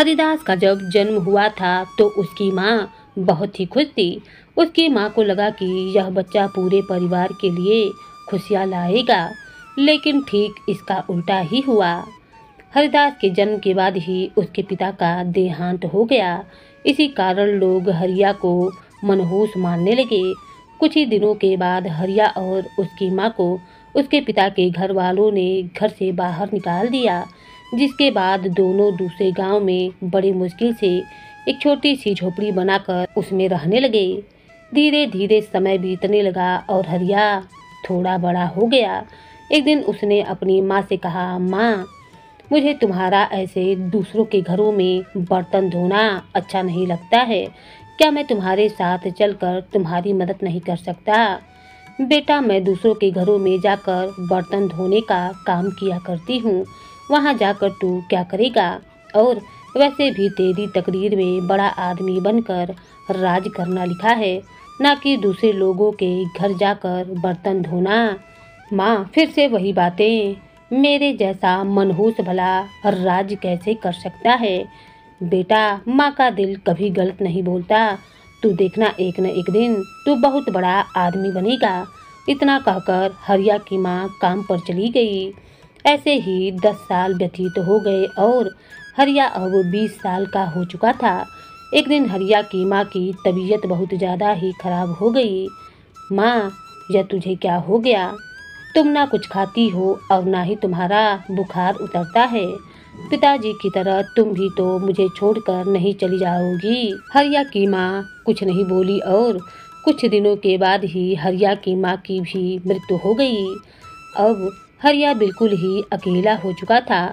हरिदास का जब जन्म हुआ था तो उसकी माँ बहुत ही खुश थी। उसकी माँ को लगा कि यह बच्चा पूरे परिवार के लिए खुशियाँ लाएगा, लेकिन ठीक इसका उल्टा ही हुआ। हरिदास के जन्म के बाद ही उसके पिता का देहांत हो गया। इसी कारण लोग हरिया को मनहूस मानने लगे। कुछ ही दिनों के बाद हरिया और उसकी माँ को उसके पिता के घर वालों ने घर से बाहर निकाल दिया, जिसके बाद दोनों दूसरे गांव में बड़ी मुश्किल से एक छोटी सी झोपड़ी बनाकर उसमें रहने लगे। धीरे धीरे समय बीतने लगा और हरिया थोड़ा बड़ा हो गया। एक दिन उसने अपनी माँ से कहा, माँ, मुझे तुम्हारा ऐसे दूसरों के घरों में बर्तन धोना अच्छा नहीं लगता है। क्या मैं तुम्हारे साथ चलकर तुम्हारी मदद नहीं कर सकता? बेटा, मैं दूसरों के घरों में जाकर बर्तन धोने का काम किया करती हूँ। वहाँ जाकर तू क्या करेगा? और वैसे भी तेरी तकदीर में बड़ा आदमी बनकर राज करना लिखा है, ना कि दूसरे लोगों के घर जाकर बर्तन धोना। माँ, फिर से वही बातें। मेरे जैसा मनहूस भला राज कैसे कर सकता है? बेटा, माँ का दिल कभी गलत नहीं बोलता। तू देखना, एक न एक दिन तू बहुत बड़ा आदमी बनेगा। इतना कहकर हरिया की माँ काम पर चली गई। ऐसे ही 10 साल व्यतीत हो गए और हरिया अब 20 साल का हो चुका था। एक दिन हरिया की माँ की तबीयत बहुत ज़्यादा ही खराब हो गई। माँ, यह तुझे क्या हो गया? तुम ना कुछ खाती हो और ना ही तुम्हारा बुखार उतरता है। पिताजी की तरह तुम भी तो मुझे छोड़कर नहीं चली जाओगी। हरिया की माँ कुछ नहीं बोली और कुछ दिनों के बाद ही हरिया की माँ की भी मृत्यु हो गई। अब हरिया बिल्कुल ही अकेला हो चुका था।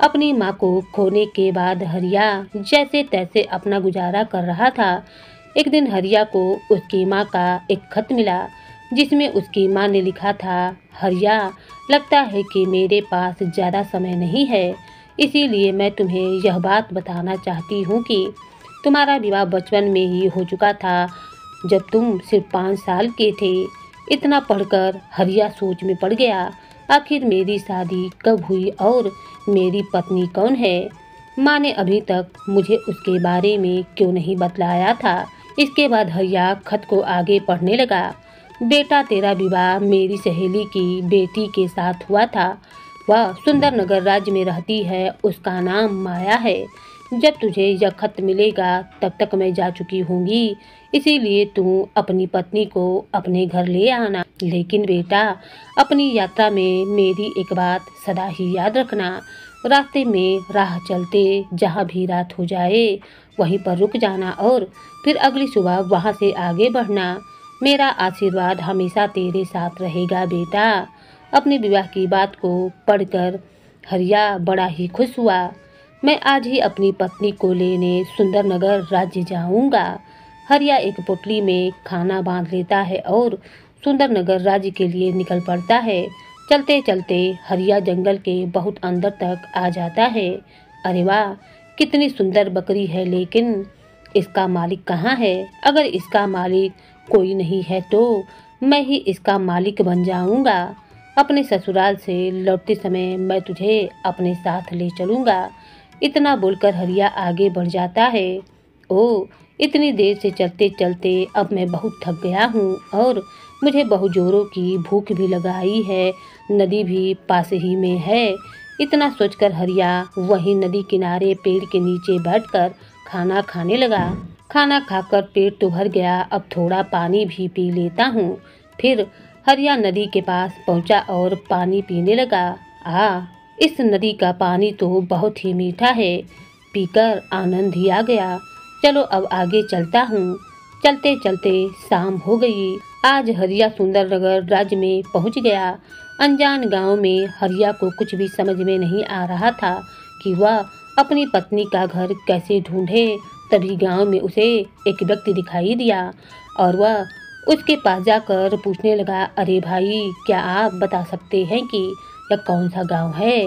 अपनी माँ को खोने के बाद हरिया जैसे तैसे अपना गुजारा कर रहा था। एक दिन हरिया को उसकी माँ का एक खत मिला, जिसमें उसकी माँ ने लिखा था, हरिया, लगता है कि मेरे पास ज़्यादा समय नहीं है, इसीलिए मैं तुम्हें यह बात बताना चाहती हूँ कि तुम्हारा विवाह बचपन में ही हो चुका था, जब तुम सिर्फ 5 साल के थे। इतना पढ़कर हरिया सोच में पड़ गया। आखिर मेरी शादी कब हुई और मेरी पत्नी कौन है? माँ ने अभी तक मुझे उसके बारे में क्यों नहीं बतलाया था? इसके बाद हरिया खत को आगे पढ़ने लगा। बेटा, तेरा विवाह मेरी सहेली की बेटी के साथ हुआ था। वह सुंदर नगर राज्य में रहती है। उसका नाम माया है। जब तुझे यह खत मिलेगा तब तक मैं जा चुकी होंगी, इसीलिए तू अपनी पत्नी को अपने घर ले आना। लेकिन बेटा, अपनी यात्रा में मेरी एक बात सदा ही याद रखना। रास्ते में राह चलते जहाँ भी रात हो जाए वहीं पर रुक जाना और फिर अगली सुबह वहाँ से आगे बढ़ना। मेरा आशीर्वाद हमेशा तेरे साथ रहेगा बेटा। अपने विवाह की बात को पढ़कर हरिया बड़ा ही खुश हुआ। मैं आज ही अपनी पत्नी को लेने सुंदर नगर राज्य जाऊंगा। हरिया एक पोटली में खाना बांध लेता है और सुंदर नगर राज्य के लिए निकल पड़ता है। चलते चलते हरिया जंगल के बहुत अंदर तक आ जाता है। अरे वाह, कितनी सुंदर बकरी है, लेकिन इसका मालिक कहाँ है? अगर इसका मालिक कोई नहीं है तो मैं ही इसका मालिक बन जाऊंगा। अपने ससुराल से लौटते समय मैं तुझे अपने साथ ले चलूंगा। इतना बोलकर हरिया आगे बढ़ जाता है। ओ, इतनी देर से चलते चलते अब मैं बहुत थक गया हूँ और मुझे बहुत जोरों की भूख भी लगाई है। नदी भी पास ही में है। इतना सोचकर हरिया वहीं नदी किनारे पेड़ के नीचे बैठकर खाना खाने लगा। खाना खाकर पेट तो भर गया, अब थोड़ा पानी भी पी लेता हूँ। फिर हरिया नदी के पास पहुँचा और पानी पीने लगा। इस नदी का पानी तो बहुत ही मीठा है। पीकर आनंद ही आ गया। चलो अब आगे चलता हूँ। चलते चलते शाम हो गई। आज हरिया सुंदर नगर राज्य में पहुँच गया। अनजान गांव में हरिया को कुछ भी समझ में नहीं आ रहा था कि वह अपनी पत्नी का घर कैसे ढूंढे। तभी गांव में उसे एक व्यक्ति दिखाई दिया और वह उसके पास जाकर पूछने लगा, अरे भाई, क्या आप बता सकते हैं कि यह कौन सा गांव है?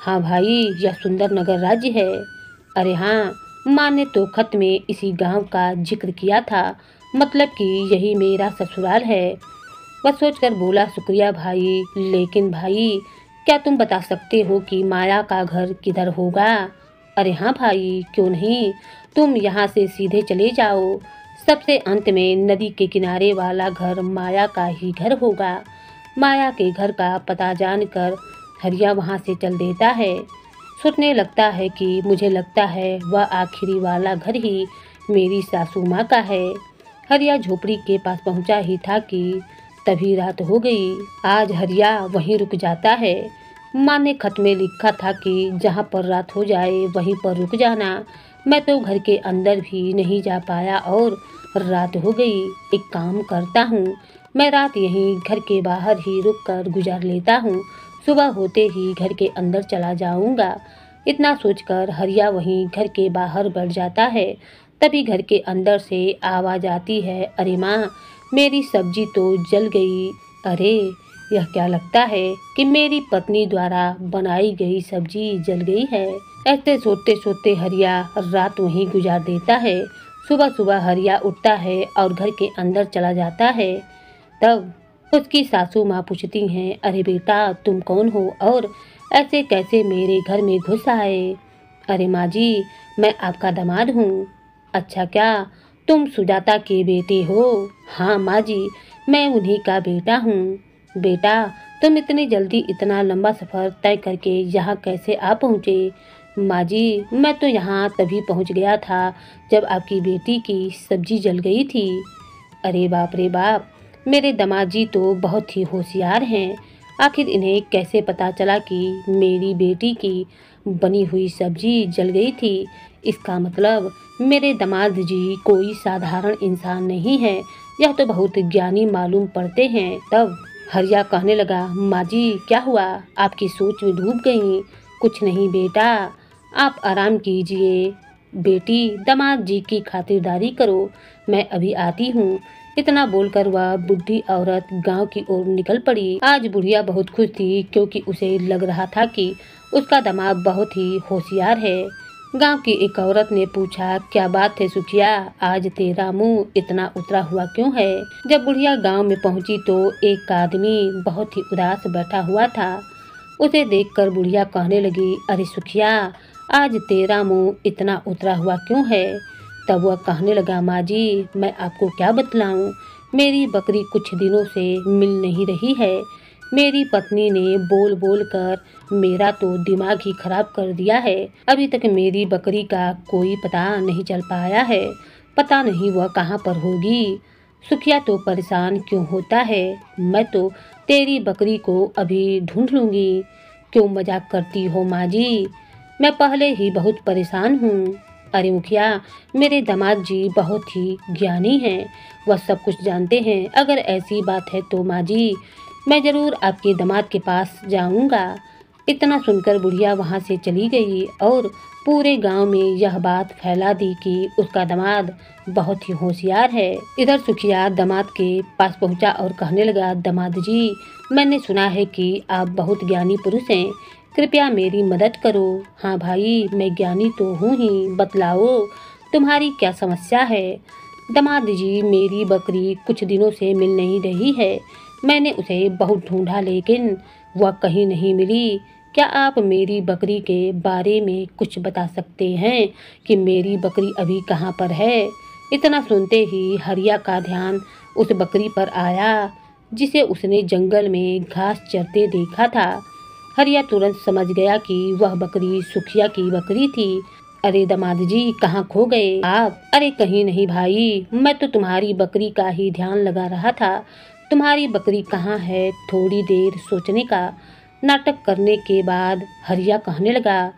हाँ भाई, यह सुंदर नगर राज्य है। अरे हाँ, माँ ने तो खत में इसी गांव का जिक्र किया था, मतलब कि यही मेरा ससुराल है। वह सोचकर बोला, शुक्रिया भाई, लेकिन भाई क्या तुम बता सकते हो कि माया का घर किधर होगा? अरे हाँ भाई, क्यों नहीं, तुम यहाँ से सीधे चले जाओ। सबसे अंत में नदी के किनारे वाला घर माया का ही घर होगा। माया के घर का पता जानकर हरिया वहाँ से चल देता है। सोचने लगता है कि मुझे लगता है वह आखिरी वाला घर ही मेरी सासू माँ का है। हरिया झोपड़ी के पास पहुँचा ही था कि तभी रात हो गई। आज हरिया वहीं रुक जाता है। माँ ने खत में लिखा था कि जहाँ पर रात हो जाए वहीं पर रुक जाना। मैं तो घर के अंदर भी नहीं जा पाया और रात हो गई। एक काम करता हूँ, मैं रात यहीं घर के बाहर ही रुक कर गुजार लेता हूँ। सुबह होते ही घर के अंदर चला जाऊँगा। इतना सोचकर हरिया वहीं घर के बाहर बैठ जाता है। तभी घर के अंदर से आवाज़ आती है, अरे माँ, मेरी सब्जी तो जल गई। अरे, यह क्या लगता है कि मेरी पत्नी द्वारा बनाई गई सब्जी जल गई है। ऐसे सोते सोते हरिया रात वहीं गुजार देता है। सुबह सुबह हरिया उठता है और घर के अंदर चला जाता है। तब उसकी सासू माँ पूछती हैं, अरे बेटा, तुम कौन हो और ऐसे कैसे मेरे घर में घुस आए। अरे माँ जी, मैं आपका दामाद हूँ। अच्छा, क्या तुम सुजाता के बेटे हो। हाँ माँ जी, मैं उन्हीं का बेटा हूँ। बेटा, तुम इतनी जल्दी इतना लंबा सफ़र तय करके यहाँ कैसे आ पहुँचे। माँ जी, मैं तो यहाँ तभी पहुँच गया था जब आपकी बेटी की सब्जी जल गई थी। अरे बाप रे बाप, मेरे दामाद जी तो बहुत ही होशियार हैं। आखिर इन्हें कैसे पता चला कि मेरी बेटी की बनी हुई सब्जी जल गई थी। इसका मतलब मेरे दामाद जी कोई साधारण इंसान नहीं है, यह तो बहुत ज्ञानी मालूम पड़ते हैं। तब हरिया कहने लगा, माँ जी, क्या हुआ, आपकी सोच में डूब गई। कुछ नहीं बेटा, आप आराम कीजिए। बेटी, दामाद जी की खातिरदारी करो, मैं अभी आती हूँ। इतना बोलकर वह बुढ़ी औरत गांव की ओर निकल पड़ी। आज बुढ़िया बहुत खुश थी क्योंकि उसे लग रहा था कि उसका दामाद बहुत ही होशियार है। गांव की एक औरत ने पूछा, क्या बात है सुखिया, आज तेरा मुंह इतना उतरा हुआ क्यों है। जब बुढ़िया गांव में पहुंची तो एक आदमी बहुत ही उदास बैठा हुआ था। उसे देखकर बुढ़िया कहने लगी, अरे सुखिया, आज तेरा मुंह इतना उतरा हुआ क्यों है। तब वह कहने लगा, माँ जी, मैं आपको क्या बतलाऊं, मेरी बकरी कुछ दिनों से मिल नहीं रही है। मेरी पत्नी ने बोल बोल कर मेरा तो दिमाग ही खराब कर दिया है। अभी तक मेरी बकरी का कोई पता नहीं चल पाया है। पता नहीं वह कहाँ पर होगी। सुखिया तो परेशान क्यों होता है, मैं तो तेरी बकरी को अभी ढूंढ लूँगी। क्यों मजाक करती हो माँ जी, मैं पहले ही बहुत परेशान हूँ। अरे मुखिया, मेरे दामाद जी बहुत ही ज्ञानी हैं, वह सब कुछ जानते हैं। अगर ऐसी बात है तो माँ जी, मैं ज़रूर आपके दामाद के पास जाऊंगा। इतना सुनकर बुढ़िया वहाँ से चली गई और पूरे गांव में यह बात फैला दी कि उसका दामाद बहुत ही होशियार है। इधर सुखिया दामाद के पास पहुँचा और कहने लगा, दामाद जी, मैंने सुना है कि आप बहुत ज्ञानी पुरुष हैं, कृपया मेरी मदद करो। हाँ भाई, मैं ज्ञानी तो हूँ ही, बतलाओ तुम्हारी क्या समस्या है। दामाद जी, मेरी बकरी कुछ दिनों से मिल नहीं रही है। मैंने उसे बहुत ढूंढा लेकिन वह कहीं नहीं मिली। क्या आप मेरी बकरी के बारे में कुछ बता सकते हैं कि मेरी बकरी अभी कहाँ पर है। इतना सुनते ही हरिया का ध्यान उस बकरी पर आया जिसे उसने जंगल में घास चरते देखा था। हरिया तुरंत समझ गया कि वह बकरी सुखिया की बकरी थी। अरे दामाद जी, कहाँ खो गए आप। अरे कहीं नहीं भाई, मैं तो तुम्हारी बकरी का ही ध्यान लगा रहा था। तुम्हारी बकरी कहाँ है। थोड़ी देर सोचने का नाटक करने के बाद हरिया कहने लगा,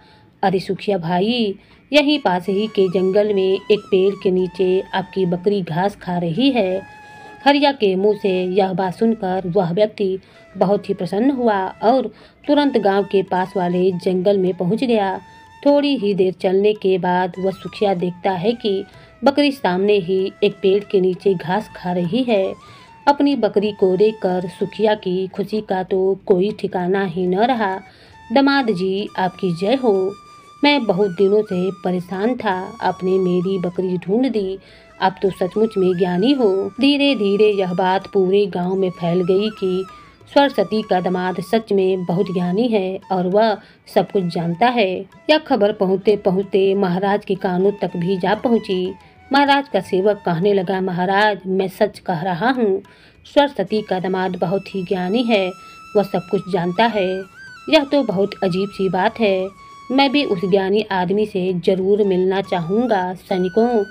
अरे सुखिया भाई, यहीं पास ही के जंगल में एक पेड़ के नीचे आपकी बकरी घास खा रही है। हरिया के मुंह से यह बात सुनकर वह व्यक्ति बहुत ही प्रसन्न हुआ और तुरंत गांव के पास वाले जंगल में पहुंच गया। थोड़ी ही देर चलने के बाद वह सुखिया देखता है कि बकरी सामने ही एक पेड़ के नीचे घास खा रही है। अपनी बकरी को देखकर सुखिया की खुशी का तो कोई ठिकाना ही न रहा। दामाद जी, आपकी जय हो। मैं बहुत दिनों से परेशान था, आपने मेरी बकरी ढूंढ दी। आप तो सचमुच में ज्ञानी हो। धीरे धीरे यह बात पूरे गांव में फैल गई कि सरस्वती का दामाद सच में बहुत ज्ञानी है और वह सब कुछ जानता है। यह खबर पहुँचते पहुँचते महाराज के कानों तक भी जा पहुँची। महाराज का सेवक कहने लगा, महाराज मैं सच कह रहा हूँ, सरस्वती का दामाद बहुत ही ज्ञानी है, वह सब कुछ जानता है। यह तो बहुत अजीब सी बात है, मैं भी उस ज्ञानी आदमी से जरूर मिलना चाहूँगा। सैनिकों,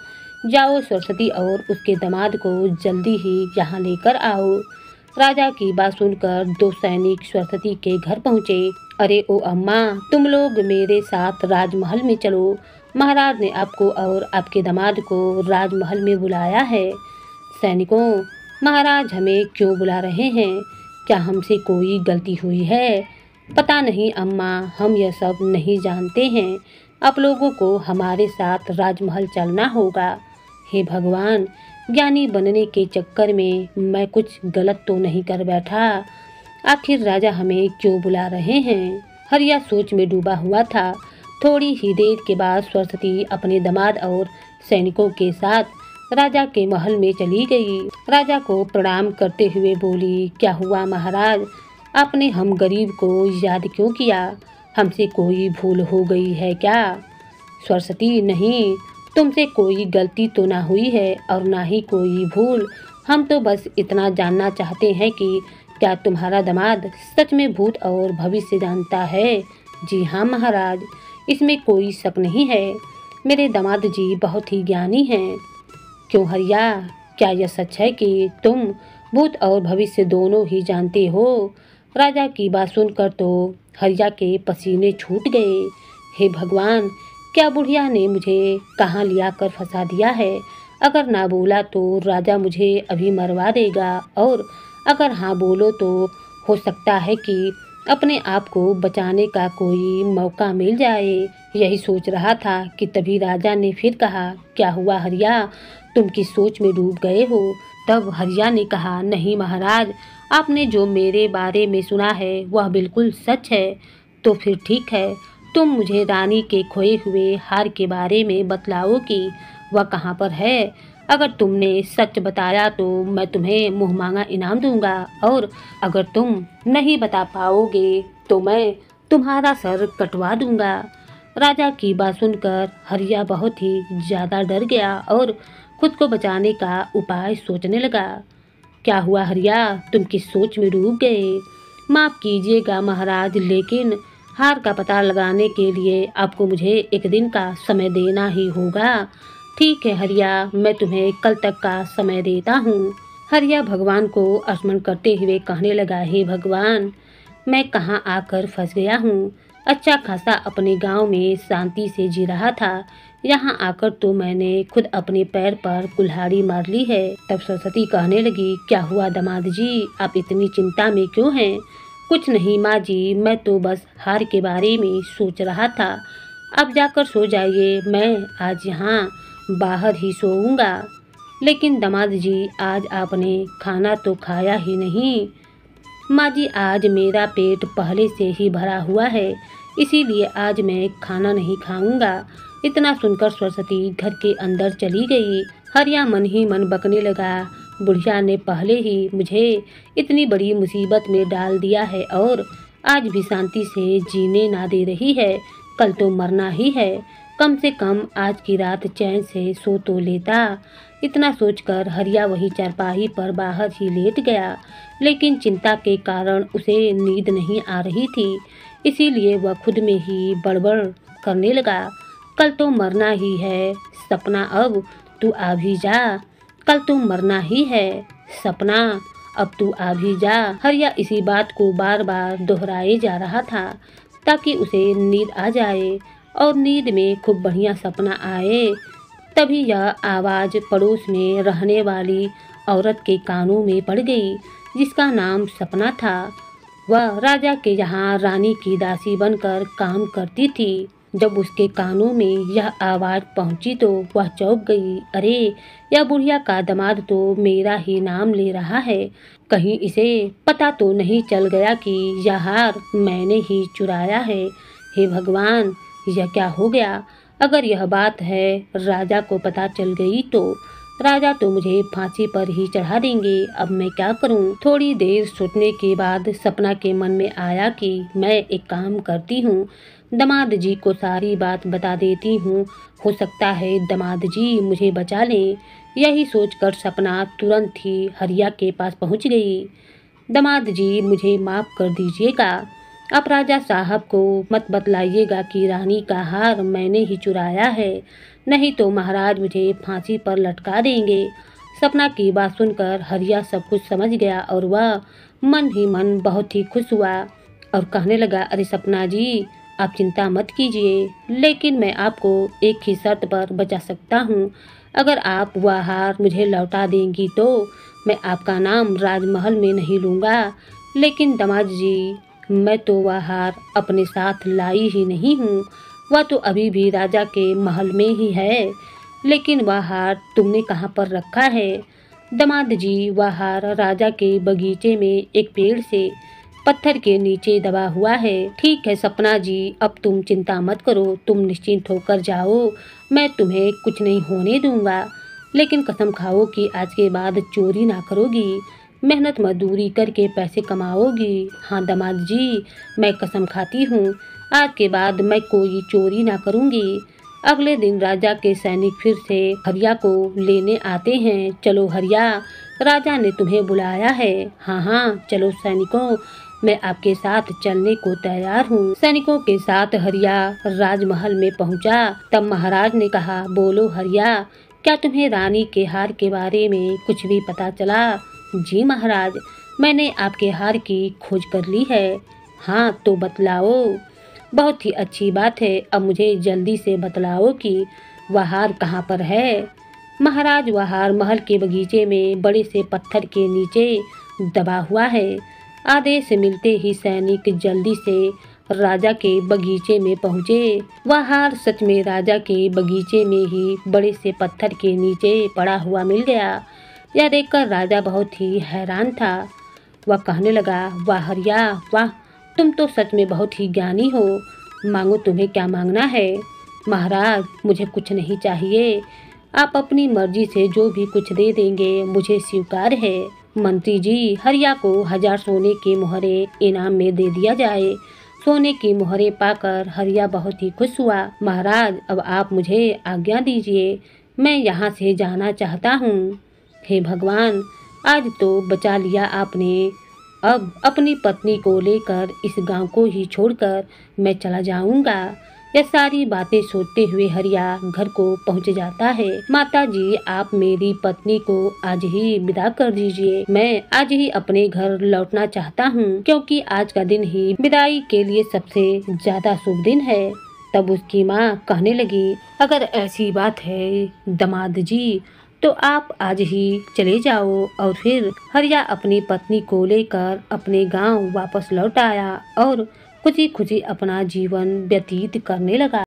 जाओ सरस्वती और उसके दामाद को जल्दी ही यहाँ लेकर आओ। राजा की बात सुनकर दो सैनिक सरस्वती के घर पहुँचे। अरे ओ अम्मा, तुम लोग मेरे साथ राजमहल में चलो, महाराज ने आपको और आपके दामाद को राजमहल में बुलाया है। सैनिकों, महाराज हमें क्यों बुला रहे हैं? क्या हमसे कोई गलती हुई है? पता नहीं अम्मा, हम यह सब नहीं जानते हैं। आप लोगों को हमारे साथ राजमहल चलना होगा। हे भगवान, ज्ञानी बनने के चक्कर में मैं कुछ गलत तो नहीं कर बैठा? आखिर राजा हमें क्यों बुला रहे हैं? हरिया सोच में डूबा हुआ था। थोड़ी ही देर के बाद सरस्वती अपने दामाद और सैनिकों के साथ राजा के महल में चली गई। राजा को प्रणाम करते हुए बोली, क्या हुआ महाराज, आपने हम गरीब को याद क्यों किया? हमसे कोई भूल हो गई है क्या? सरस्वती, नहीं, तुमसे कोई गलती तो ना हुई है और ना ही कोई भूल। हम तो बस इतना जानना चाहते हैं कि क्या तुम्हारा दामाद सच में भूत और भविष्य जानता है? जी हाँ महाराज, इसमें कोई शक नहीं है, मेरे दामाद जी बहुत ही ज्ञानी हैं। क्यों हरिया, क्या यह सच है कि तुम भूत और भविष्य दोनों ही जानते हो? राजा की बात सुनकर तो हरिया के पसीने छूट गए। हे भगवान, क्या बुढ़िया ने मुझे कहाँ लिया कर फंसा दिया है? अगर ना बोला तो राजा मुझे अभी मरवा देगा, और अगर हाँ बोलो तो हो सकता है कि अपने आप को बचाने का कोई मौका मिल जाए। यही सोच रहा था कि तभी राजा ने फिर कहा, क्या हुआ हरिया, तुम किस सोच में डूब गए हो? तब हरिया ने कहा, नहीं महाराज, आपने जो मेरे बारे में सुना है वह बिल्कुल सच है। तो फिर ठीक है, तुम मुझे रानी के खोए हुए हार के बारे में बतलाओ कि वह कहाँ पर है। अगर तुमने सच बताया तो मैं तुम्हें मुँह मांगा इनाम दूंगा, और अगर तुम नहीं बता पाओगे तो मैं तुम्हारा सर कटवा दूंगा। राजा की बात सुनकर हरिया बहुत ही ज़्यादा डर गया और खुद को बचाने का उपाय सोचने लगा। क्या हुआ हरिया, तुम किस सोच में डूब गए? माफ़ कीजिएगा महाराज, लेकिन हार का पता लगाने के लिए आपको मुझे एक दिन का समय देना ही होगा। ठीक है हरिया, मैं तुम्हें कल तक का समय देता हूँ। हरिया भगवान को अर्पण करते हुए कहने लगा, हे भगवान, मैं कहाँ आकर फंस गया हूँ। अच्छा खासा अपने गांव में शांति से जी रहा था, यहाँ आकर तो मैंने खुद अपने पैर पर कुल्हाड़ी मार ली है। तब सरस्वती कहने लगी, क्या हुआ दामाद जी, आप इतनी चिंता में क्यों हैं? कुछ नहीं माँ जी, मैं तो बस हार के बारे में सोच रहा था। आप जाकर सो जाइए, मैं आज यहाँ बाहर ही सोऊंगा। लेकिन दामाद जी, आज आपने खाना तो खाया ही नहीं। माँ जी, आज मेरा पेट पहले से ही भरा हुआ है, इसीलिए आज मैं खाना नहीं खाऊंगा। इतना सुनकर सरस्वती घर के अंदर चली गई। हरिया मन ही मन बकने लगा, बुढ़िया ने पहले ही मुझे इतनी बड़ी मुसीबत में डाल दिया है और आज भी शांति से जीने ना दे रही है। कल तो मरना ही है, कम से कम आज की रात चैन से सो तो लेता। इतना सोचकर हरिया वही चारपाई पर बाहर ही लेट गया, लेकिन चिंता के कारण उसे नींद नहीं आ रही थी, इसीलिए वह खुद में ही बड़बड़ करने लगा, कल तो मरना ही है सपना, अब तू आ भी जा। कल तो मरना ही है सपना, अब तू आ भी जा। हरिया इसी बात को बार बार दोहराए जा रहा था ताकि उसे नींद आ जाए और नींद में खूब बढ़िया सपना आए। तभी यह आवाज़ पड़ोस में रहने वाली औरत के कानों में पड़ गई, जिसका नाम सपना था। वह राजा के यहाँ रानी की दासी बनकर काम करती थी। जब उसके कानों में यह आवाज़ पहुंची तो वह चौंक गई। अरे, यह बुढ़िया का दामाद तो मेरा ही नाम ले रहा है, कहीं इसे पता तो नहीं चल गया कि यह हार मैंने ही चुराया है। हे भगवान, यह क्या हो गया? अगर यह बात है राजा को पता चल गई तो राजा तो मुझे फांसी पर ही चढ़ा देंगे। अब मैं क्या करूं? थोड़ी देर सोचने के बाद सपना के मन में आया कि मैं एक काम करती हूँ, दामाद जी को सारी बात बता देती हूँ। हो सकता है दामाद जी मुझे बचा लें। यही सोचकर सपना तुरंत ही हरिया के पास पहुँच गई। दामाद जी मुझे माफ़ कर दीजिएगा। आप राजा साहब को मत बतलाइएगा कि रानी का हार मैंने ही चुराया है, नहीं तो महाराज मुझे फांसी पर लटका देंगे। सपना की बात सुनकर हरिया सब कुछ समझ गया और वह मन ही मन बहुत ही खुश हुआ और कहने लगा, अरे सपना जी, आप चिंता मत कीजिए, लेकिन मैं आपको एक ही शर्त पर बचा सकता हूँ। अगर आप वह हार मुझे लौटा देंगी तो मैं आपका नाम राजमहल में नहीं लूँगा। लेकिन दामाद जी, मैं तो वह हार अपने साथ लाई ही नहीं हूँ, वह तो अभी भी राजा के महल में ही है। लेकिन वह हार तुमने कहाँ पर रखा है? दामाद जी, वह हार राजा के बगीचे में एक पेड़ से पत्थर के नीचे दबा हुआ है। ठीक है सपना जी, अब तुम चिंता मत करो, तुम निश्चिंत होकर जाओ, मैं तुम्हें कुछ नहीं होने दूंगा। लेकिन कसम खाओ कि आज के बाद चोरी ना करोगी, मेहनत मजदूरी करके पैसे कमाओगी। हाँ दामाद जी, मैं कसम खाती हूँ, आज के बाद मैं कोई चोरी ना करूँगी। अगले दिन राजा के सैनिक फिर से हरिया को लेने आते हैं। चलो हरिया, राजा ने तुम्हें बुलाया है। हाँ हाँ चलो सैनिकों, मैं आपके साथ चलने को तैयार हूँ। सैनिकों के साथ हरिया राजमहल में पहुँचा। तब महाराज ने कहा, बोलो हरिया, क्या तुम्हें रानी के हार के बारे में कुछ भी पता चला? जी महाराज, मैंने आपके हार की खोज कर ली है। हाँ तो बतलाओ। बहुत ही अच्छी बात है, अब मुझे जल्दी से बतलाओ कि वह हार कहाँ पर है। महाराज, वह हार महल के बगीचे में बड़े से पत्थर के नीचे दबा हुआ है। आदेश मिलते ही सैनिक जल्दी से राजा के बगीचे में पहुँचे। वह हार सच में राजा के बगीचे में ही बड़े से पत्थर के नीचे पड़ा हुआ मिल गया। यह देखकर राजा बहुत ही हैरान था। वह कहने लगा, वाह हरिया वाह, तुम तो सच में बहुत ही ज्ञानी हो। मांगो, तुम्हें क्या मांगना है? महाराज, मुझे कुछ नहीं चाहिए, आप अपनी मर्जी से जो भी कुछ दे देंगे मुझे स्वीकार है। मंत्री जी, हरिया को 1000 सोने की मोहरें इनाम में दे दिया जाए। सोने की मोहरें पाकर हरिया बहुत ही खुश हुआ। महाराज, अब आप मुझे आज्ञा दीजिए, मैं यहाँ से जाना चाहता हूँ। हे भगवान, आज तो बचा लिया आपने। अब अपनी पत्नी को लेकर इस गांव को ही छोड़कर मैं चला जाऊंगा। यह सारी बातें सोचते हुए हरिया घर को पहुंच जाता है। माता जी, आप मेरी पत्नी को आज ही विदा कर दीजिए। मैं आज ही अपने घर लौटना चाहता हूं, क्योंकि आज का दिन ही विदाई के लिए सबसे ज्यादा शुभ दिन है। तब उसकी माँ कहने लगी, अगर ऐसी बात है दामाद जी, तो आप आज ही चले जाओ। और फिर हरिया अपनी पत्नी को लेकर अपने गांव वापस लौट आया और खुशी खुशी अपना जीवन व्यतीत करने लगा।